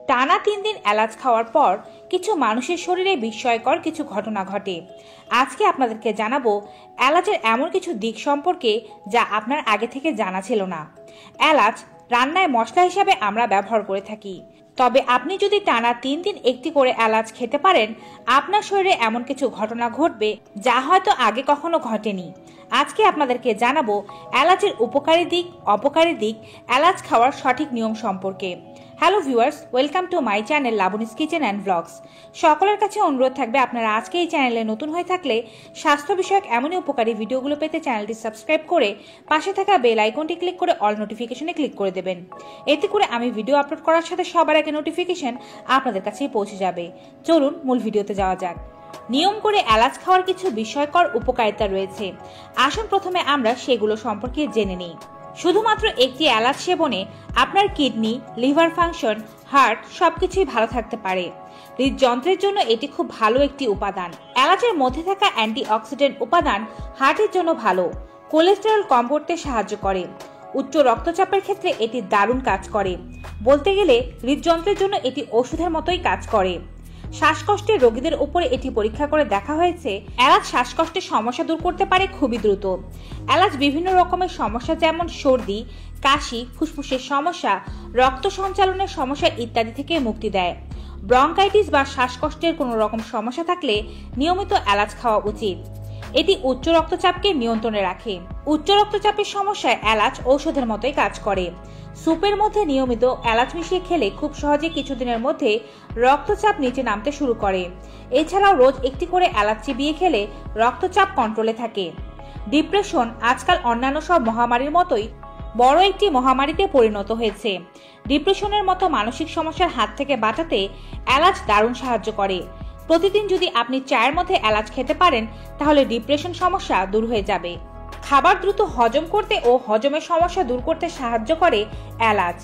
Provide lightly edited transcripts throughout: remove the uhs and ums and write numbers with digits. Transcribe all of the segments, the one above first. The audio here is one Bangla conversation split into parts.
টানা 3 দিন এলাচ খাওয়ার পর কিছু মানুষের শরীরে বিস্ময়কর কিছু ঘটনা ঘটে। আজকে আপনাদেরকে জানাবো এলাচের এমন কিছু দিক সম্পর্কে যা আপনার আগে থেকে জানা ছিল না। এলাচ রান্নায় মশলা হিসাবে আমরা ব্যবহার করে থাকি, তবে আপনি যদি টানা 3 দিন একটি করে এলাচ খেতে পারেন, আপনার শরীরে এমন কিছু ঘটনা ঘটবে যা হয়তো আগে কখনো ঘটেনি। আজকে আপনাদেরকে জানাবো এলাচের উপকারী দিক, অপকারী দিক, এলাচ খাওয়ার সঠিক নিয়ম সম্পর্কে। Hello viewers, welcome to my channel Laboni's kitchen and blogs. সকলের কাছে অনুরোধ থাকবে, আপনারা আজকে এই চ্যানেলে নতুন হয়ে থাকলে স্বাস্থ্য বিষয়ক এমনই উপকারী ভিডিওগুলো পেতে চ্যানেলটি সাবস্ক্রাইব করে পাশে থাকা বেল আইকনটি ক্লিক করে অল নোটিফিকেশনে ক্লিক করে দেবেন। এতে করে আমি ভিডিও আপলোড করার সাথে সবার আগে নোটিফিকেশন আপনাদের কাছেই পৌঁছে যাবে। চলুন মূল ভিডিওতে যাওয়া যাক। নিয়ম করে এলাচ খাওয়ার কিছু বিস্ময়কর উপকারিতা রয়েছে। আসুন প্রথমে আমরা সেগুলো সম্পর্কে জেনে নিই। শুধুমাত্র একটি এলাচ সেবনে আপনার কিডনি, লিভার ফাংশন, হার্ট সবকিছুই ভালো থাকতে পারে। হৃদযন্ত্রের জন্য এটি খুব ভালো একটি উপাদান। এলাচের মধ্যে থাকা অ্যান্টিঅক্সিডেন্ট উপাদান হার্টের জন্য ভালো। কোলেস্টেরল কম করতে সাহায্য করে। উচ্চ রক্তচাপের ক্ষেত্রে এটি দারুণ কাজ করে। বলতে গেলে হৃদযন্ত্রের জন্য এটি ওষুধের মতোই কাজ করে। শ্বাসকষ্টের রোগীদের উপরে এটি পরীক্ষা করে দেখা হয়েছে, এলাচ শ্বাসকষ্টের সমস্যা দূর করতে পারে খুবই দ্রুত। এলাচ বিভিন্ন রকমের সমস্যা যেমন সর্দি, কাশি, ফুসফুসের সমস্যা, রক্ত সঞ্চালনের সমস্যা ইত্যাদি থেকে মুক্তি দেয়। ব্রঙ্কাইটিস বা শ্বাসকষ্টের কোনো রকম সমস্যা থাকলে নিয়মিত এলাচ খাওয়া উচিত। এটি উচ্চ রক্তচাপকে নিয়ন্ত্রণে রাখে। উচ্চ রক্তচাপের সমস্যায় এলাচ ঔষধের মতোই কাজ করে। স্যুপের মধ্যে নিয়মিত এলাচ মিশিয়ে খেলে খুব সহজে কিছুদিনের মধ্যে রক্তচাপ নিচে নামতে শুরু করে। এছাড়াও রোজ একটি করে এলাচ চিবিয়ে খেলে রক্তচাপ কন্ট্রোলে থাকে। ডিপ্রেশন আজকাল অন্যান্য সব মহামারীর মতোই বড় একটি মহামারীতে পরিণত হয়েছে। ডিপ্রেশনের মতো মানসিক সমস্যার হাত থেকে বাঁচাতে এলাচ দারুণ সাহায্য করে। প্রতিদিন যদি আপনি চায়ের মধ্যে এলাচ খেতে পারেন, তাহলে ডিপ্রেশন সমস্যা দূর হয়ে যাবে। খাবার দ্রুত হজম করতে ও হজমের সমস্যা দূর করতে সাহায্য করে এলাচ।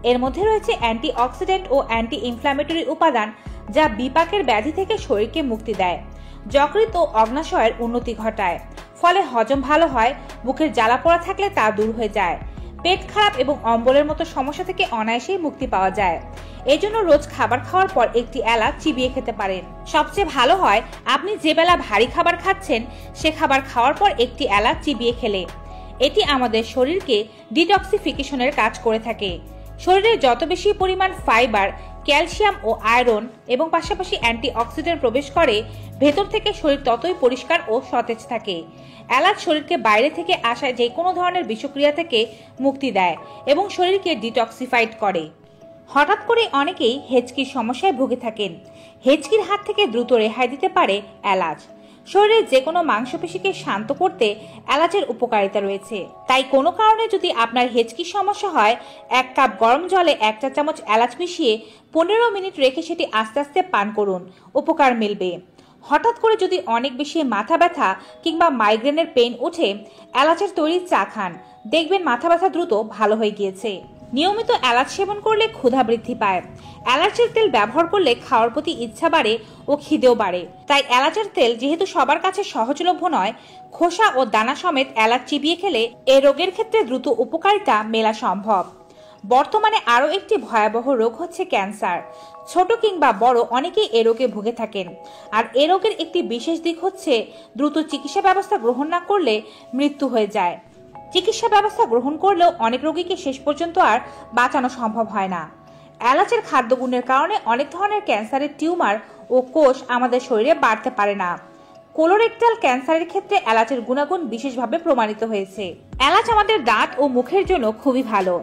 এর মধ্যে রয়েছে অ্যান্টিঅক্সিডেন্ট ও অ্যান্টি ইনফ্ল্যামেটরি উপাদান, যা বিপাকের ব্যাধি থেকে শরীরকে মুক্তি দেয়। যকৃৎ ও অগ্নাশয়ের উন্নতি ঘটায়, ফলে হজম ভালো হয়। বুকের জ্বালা পোড়া থাকলে তা দূর হয়ে যায়। পেট খারাপ এবং অম্বলের মতো সমস্যা থেকে অনায়াসেই মুক্তি পাওয়া যায়। এজন্য রোজ খাবার খাওয়ার পর একটি এলাচ চিবিয়ে খেতে পারেন। সবচেয়ে ভালো হয় আপনি যে বেলা ভারী খাবার খাচ্ছেন, সে খাবার খাওয়ার পর একটি এলাচ চিবিয়ে খেলে। এটি আমাদের শরীরকে ডিটক্সিফিকেশনের কাজ করে থাকে। শরীরে যত বেশি পরিমাণ ফাইবার, ক্যালসিয়াম ও আয়রন এবং পাশাপাশি অ্যান্টিঅক্সিডেন্ট প্রবেশ করে, ভেতর থেকে শরীর ততই পরিষ্কার ও সতেজ থাকে। এলাচ শরীরকে বাইরে থেকে আসা যে কোনো ধরনের বিষক্রিয়া থেকে মুক্তি দেয় এবং শরীরকে ডিটক্সিফাইড করে। হঠাৎ করে অনেকেই হেঁচকির সমস্যায় ভুগে থাকেন। হেঁচকির হাত থেকে দ্রুত রেহাই দিতে পারে এলাচ। শরীরের যে কোনো মাংসপেশিকে শান্ত করতে এলাচের উপকারিতা রয়েছে। তাই কোনো কারণে যদি আপনার হেঁচকির সমস্যা হয়, 1 কাপ গরম জলে 1 চা চামচ এলাচ মিশিয়ে 15 মিনিট রেখে সেটি আস্তে আস্তে পান করুন, উপকার মিলবে। হঠাৎ করে যদি অনেক বেশি মাথা ব্যথা কিংবা মাইগ্রেনের পেইন ওঠে, এলাচের তৈরি চা খান, দেখবেন মাথা ব্যথা দ্রুত ভালো হয়ে গিয়েছে। নিয়মিত এলাচ সেবন করলে ক্ষুধা বৃদ্ধি পায়। এলাচের তেল ব্যবহার করলে খাওয়ার প্রতি ইচ্ছা বাড়ে ও খিদেও বাড়ে। তাই এলাচের তেল যেহেতু সবার কাছে সহজলভ্য নয়, খোসা ও দানা সমেত এলাচ চিবিয়ে খেলে এ রোগের ক্ষেত্রে দ্রুত উপকারিতা মেলা সম্ভব। বর্তমানে আরও একটি ভয়াবহ রোগ হচ্ছে ক্যান্সার। ছোট কিংবা বড় অনেকেই এ রোগে ভুগে থাকেন। আর এ রোগের একটি বিশেষ দিক হচ্ছে দ্রুত চিকিৎসা ব্যবস্থা গ্রহণ না করলে মৃত্যু হয়ে যায়। চিকিৎসা ব্যবস্থা গ্রহণ করলেও অনেক রোগীকে শেষ পর্যন্ত আর বাঁচানো সম্ভব হয় না। এলাচের খাদ্যগুণের কারণে অনেক ধরনের ক্যান্সারের টিউমার ও কোষ আমাদের শরীরে বাড়তে পারে না। কোলোরেক্টাল ক্যান্সারের ক্ষেত্রে এলাচের গুণাগুণ বিশেষভাবে প্রমাণিত হয়েছে। এলাচ আমাদের দাঁত ও মুখের জন্য খুবই ভালো।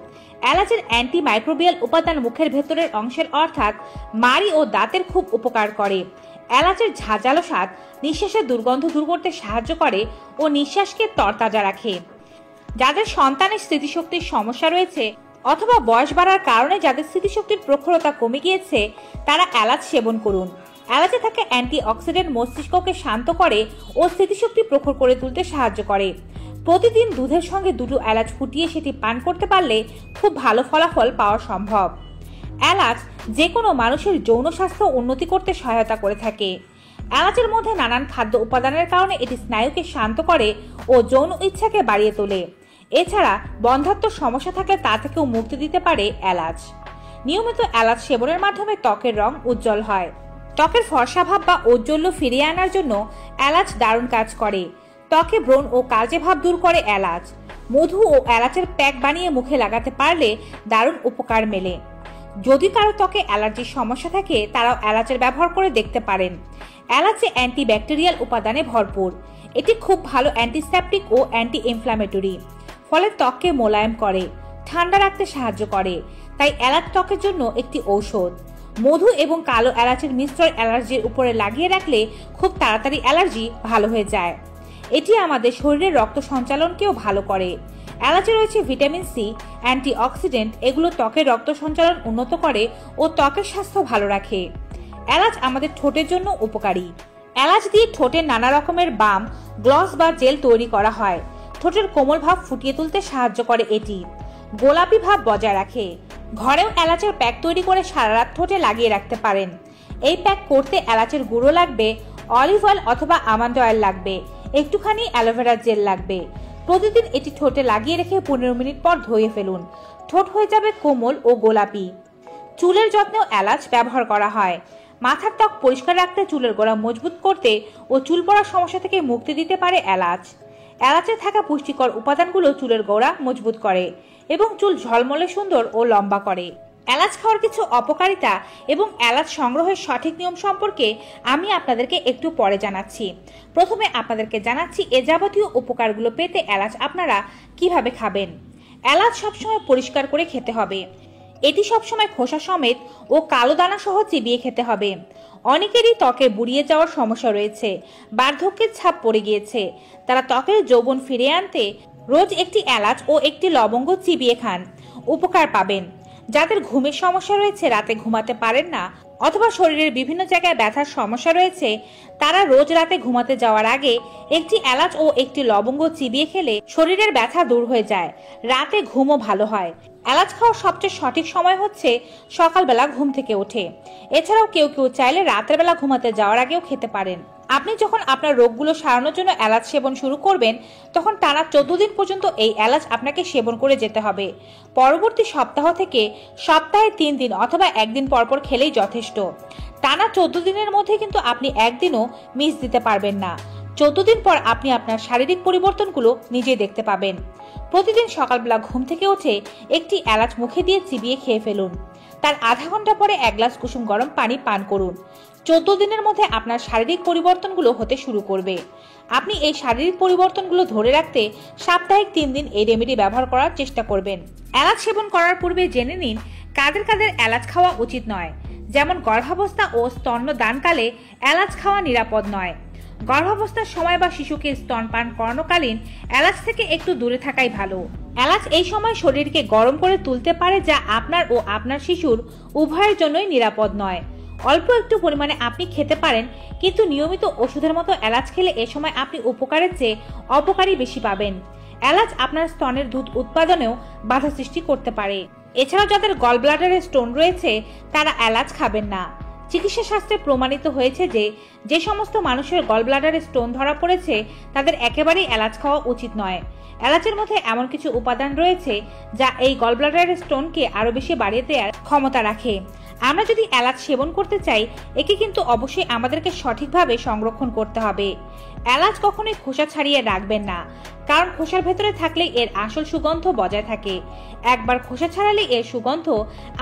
এলাচের অ্যান্টিমাইক্রোবিয়াল উপাদান মুখের ভেতরের অংশের অর্থাৎ মাড়ি ও দাঁতের খুব উপকার করে। এলাচের ঝাঁঝালো স্বাদ নিঃশ্বাসের দুর্গন্ধ দূর করতে সাহায্য করে ও নিঃশ্বাসকে তরতাজা রাখে। যাদের সন্তানের স্মৃতিশক্তির সমস্যা রয়েছে অথবা বয়স বাড়ার কারণে যাদের স্মৃতিশক্তির প্রখরতা কমে গিয়েছে, তারা এলাচ সেবন করুন। এলাচে থাকা অ্যান্টিঅক্সিডেন্ট মস্তিষ্ককে শান্ত করে ও স্মৃতিশক্তি প্রখর করে তুলতে সাহায্য করে। প্রতিদিন দুধের সঙ্গে 2টো এলাচ ফুটিয়ে সেটি পান করতে পারলে খুব ভালো ফলাফল পাওয়া সম্ভব। এলাচ যে কোনো মানুষের যৌন স্বাস্থ্য উন্নতি করতে সহায়তা করে থাকে। এলাচের মধ্যে নানান খাদ্য উপাদানের কারণে এটি স্নায়ুকে শান্ত করে ও যৌন ইচ্ছাকে বাড়িয়ে তোলে। এছাড়া বন্ধ্যাত্ব সমস্যা থাকলে তা থেকেও মুক্তি দিতে পারে এলাচ। নিয়মিত এলাচ সেবনের মাধ্যমে ত্বকের রং উজ্জ্বল হয়। ত্বকের ফর্সা ভাব বা ঔজ্জ্বল্য ফিরিয়ে আনার জন্য এলাচ দারুণ কাজ করে। ত্বকে ব্রণ ও কালচে ভাব দূর করে এলাচ। মধু ও এলাচের প্যাক বানিয়ে মুখে লাগাতে পারলে দারুণ উপকার মেলে। যদি কারো ত্বকে অ্যালার্জির সমস্যা থাকে তারাও এলাচের ব্যবহার করে দেখতে পারেন। এলাচে অ্যান্টিব্যাকটেরিয়াল উপাদানে ভরপুর। এটি খুব ভালো অ্যান্টিসেপটিক ও অ্যান্টি ইনফ্ল্যামেটরি, ফলে ত্বককে মোলায়েম করে, ঠান্ডা রাখতে সাহায্য করে। তাই এলাচ ত্বকের জন্য একটি ঔষধ। মধু এবং কালো এলাচের মিশ্রণ অ্যালার্জির উপরে লাগিয়ে রাখলে খুব তাড়াতাড়ি অ্যালার্জি ভালো হয়ে যায়। এটি আমাদের শরীরের রক্ত সঞ্চালনকেও ভালো করে। এলাচে রয়েছে ভিটামিন সি, অ্যান্টিঅক্সিডেন্ট, এগুলো ত্বকের রক্ত সঞ্চালন উন্নত করে ও ত্বকের স্বাস্থ্য ভালো রাখে। এলাচ আমাদের ঠোঁটের জন্য উপকারী। এলাচ দিয়ে ঠোঁটের নানা রকমের বাম, গ্লস বা জেল তৈরি করা হয়। ঠোঁটের কোমল ভাব ফুটিয়ে তুলতে সাহায্য করে এটি। গোলাপি ভাব বজায় রাখে। ঘরেও এলাচের প্যাক তৈরি করে সারা রাত ঠোঁটে লাগিয়ে রাখতে পারেন। এই প্যাক করতে এলাচের গুঁড়ো লাগবে, অলিভ অয়েল অথবা আমন্ড অয়েল লাগবে, একটুখানি অ্যালোভেরা জেল লাগবে। প্রতিদিন এটি ঠোঁটে লাগিয়ে রেখে 15 মিনিট পর ধুয়ে ফেলুন। ঠোঁট হয়ে যাবে কোমল ও গোলাপি। চুলের যত্নেও এলাচ ব্যবহার করা হয়। মাথার ত্বক পরিষ্কার রাখতে, চুলের গোড়া মজবুত করতে ও চুল পড়ার সমস্যা থেকে মুক্তি দিতে পারে এলাচ। এলাচে থাকা পুষ্টিকর উপাদানগুলো চুলের গোড়া মজবুত করে এবং চুল ঝলমলে সুন্দর ও লম্বা করে। এলাচ খাওয়ার কিছু অপকারিতা এবং এলাচ সংগ্রহের সঠিক নিয়ম সম্পর্কে আমি আপনাদেরকে একটু পরে জানাচ্ছি। প্রথমে আপনাদেরকে জানাচ্ছি এ যাবতীয় উপকারগুলো পেতে এলাচ আপনারা কিভাবে খাবেন। এলাচ সবসময় পরিষ্কার করে খেতে হবে। এটি সবসময় খোসা সমেত ও কালো দানা সহ চিবিয়ে খেতে হবে। অনেকেরই ত্বকে বুড়িয়ে যাওয়ার সমস্যা রয়েছে, বার্ধক্যের ছাপ পড়ে গিয়েছে। তারা ত্বকের যৌবন ফিরিয়ে আনতে রোজ একটি এলাচ ও একটি লবঙ্গ চিবিয়ে খান, উপকার পাবেন। যাদের ঘুমের সমস্যা রয়েছে, রাতে ঘুমাতে পারেন না, অথবা শরীরের বিভিন্ন জায়গায় ব্যথার সমস্যা রয়েছে, তারা রোজ রাতে ঘুমাতে যাওয়ার আগে একটি এলাচ ও একটি লবঙ্গ চিবিয়ে খেলে শরীরের ব্যথা দূর হয়ে যায়, রাতে ঘুমও ভালো হয়। এলাচ খাওয়ার সবচেয়ে সঠিক সময় হচ্ছে সকালবেলা ঘুম থেকে উঠে। এছাড়াও কেউ কেউ চাইলে রাতের বেলা ঘুমাতে যাওয়ার আগেও খেতে পারেন। আপনি যখন আপনার রোগগুলো সারানোর জন্য এলাচ সেবন শুরু করবেন, তখন টানা 14 দিন পর্যন্ত এই এলাচ আপনাকে সেবন করে যেতে হবে। পরবর্তী সপ্তাহ থেকে সপ্তাহে 3 দিন অথবা একদিন পরপর খেলেই যথেষ্ট। টানা 14 দিনের মধ্যে কিন্তু আপনি একদিনও মিস দিতে পারবেন না। 14 দিন পর আপনি আপনার শারীরিক পরিবর্তনগুলো নিজেই দেখতে পাবেন। প্রতিদিন সকালবেলা ঘুম থেকে উঠে একটি এলাচ মুখে দিয়ে চিবিয়ে খেয়ে ফেলুন। তার আধা ঘন্টা পরে 1 গ্লাস কুসুম গরম পানি পান করুন। 14 দিনের মধ্যে আপনার শারীরিক পরিবর্তনগুলো হতে শুরু করবে। আপনি এই শারীরিক পরিবর্তনগুলো ধরে রাখতে সাপ্তাহিক 3 দিন এই রেমেডি ব্যবহার করার চেষ্টা করবেন। এলাচ সেবন করার পূর্বে জেনে নিন কাদের কাদের এলাচ খাওয়া উচিত নয়। যেমন গর্ভাবস্থা ও স্তন্যদানকালে এলাচ খাওয়া নিরাপদ নয়। গর্ভাবস্থার সময় বা শিশুকে স্তনপান করানোকালীন এলাচ থেকে একটু দূরে থাকাই ভালো। এলাচ এই সময় শরীরকে গরম করে তুলতে পারে, যা আপনার ও আপনার শিশুর উভয়ের জন্যই নিরাপদ নয়। অল্প একটু পরিমাণে আপনি খেতে পারেন, কিন্তু নিয়মিত ওষুধের মতো এলাচ খেলে এ সময় আপনি উপকারের চেয়ে অপকারই বেশি পাবেন। এলাচ আপনার স্তনের দুধ উৎপাদনেও বাধা সৃষ্টি করতে পারে। এছাড়াও যাদের গলব্লাডারে স্টোন রয়েছে তারা এলাচ খাবেন না। চিকিৎসা শাস্ত্রে প্রমাণিত হয়েছে যে যে সমস্ত মানুষের গলব্লাডারে স্টোন ধরা পড়েছে তাদের একেবারেই এলাচ খাওয়া উচিত নয়। এলাচের মধ্যে এমন কিছু উপাদান রয়েছে যা এই গলব্লাডারের স্টোনকে আরো বেশি বাড়িয়ে দেওয়ার ক্ষমতা রাখে। আমরা যদি এলাচ সেবন করতে চাই, একে কিন্তু অবশ্যই আমাদেরকে সঠিকভাবে সংরক্ষণ করতে হবে। এলাচ কখনোই খোসা ছাড়িয়ে রাখবেন না, কারণ খোসার ভেতরে থাকলে এর আসল সুগন্ধ বজায় থাকে। একবার খোসা ছাড়ালে এর সুগন্ধ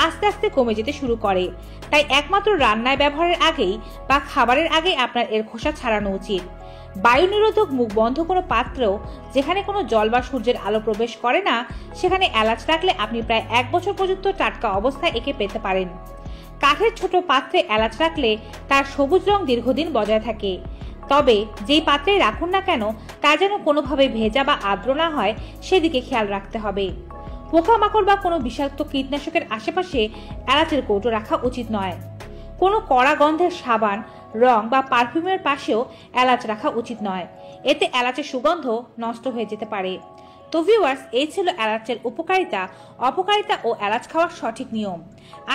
আস্তে আস্তে কমে যেতে শুরু করে। তাই একমাত্র রান্নায় ব্যবহারের আগেই বা খাবারের আগেই আপনার এর খোসা ছাড়ানো উচিত। বায়ু নিরোধক মুখ বন্ধ কোনো পাত্র যেখানে কোনো জল বা সূর্যের আলো প্রবেশ করে না, সেখানে এলাচ রাখলে আপনি প্রায় 1 বছর পর্যন্ত টাটকা অবস্থায় একে পেতে পারেন। কাঠের ছোট পাত্রে এলাচ রাখলে তার সবুজ রং দীর্ঘদিন বজায় থাকে। তবে যেই পাত্রেই রাখুন না কেন, তা যেন কোনোভাবে ভেজা বা আর্দ্র না হয় সেদিকে খেয়াল রাখতে হবে। পোকামাকড় বা কোনো বিষাক্ত কীটনাশকের আশেপাশে এলাচের কৌটো রাখা উচিত নয়। কোনো কড়া গন্ধের সাবান, রং বা পারফিউমের পাশেও এলাচ রাখা উচিত নয়, এতে এলাচের সুগন্ধ নষ্ট হয়ে যেতে পারে। তো ভিউয়ার্স, এই ছিল এলাচের উপকারিতা, অপকারিতা ও এলাচ খাওয়ার সঠিক নিয়ম।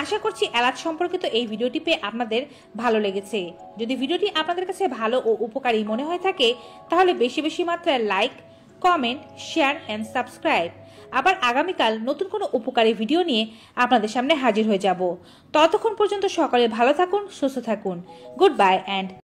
আশা করছি এলাচ সম্পর্কিত এই ভিডিওটি পেয়ে আপনাদের ভালো লেগেছে। যদি ভিডিওটি আপনাদের কাছে ভালো ও উপকারী মনে হয়ে থাকে, তাহলে বেশি বেশি মাত্রায় like, comment, share and subscribe. আবার আগামীকাল নতুন কোনো উপকারী ভিডিও নিয়ে আপনাদের সামনে হাজির হয়ে যাব। ততক্ষণ পর্যন্ত সকলে ভালো থাকুন, সুস্থ থাকুন। Good bye and